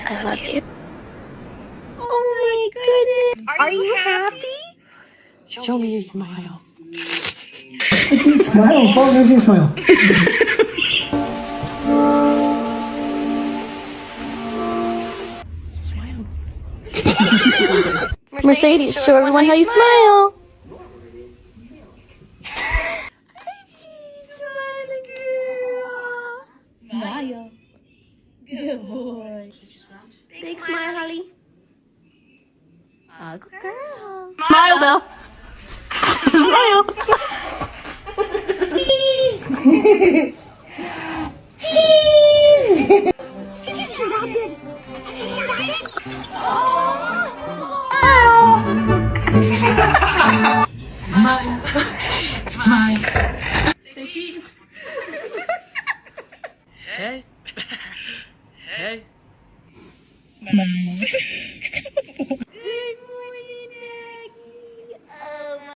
I love you. Oh my goodness. Are you happy? Show me your smile. Smile, Paul doesn't smile. Mercedes, show everyone how you smile. Smile. Good boy. Big smile, Holly. Oh, good girl. Smile, Belle. Smile. Smile. Smile. Say cheese. Hey. Hey. Smile.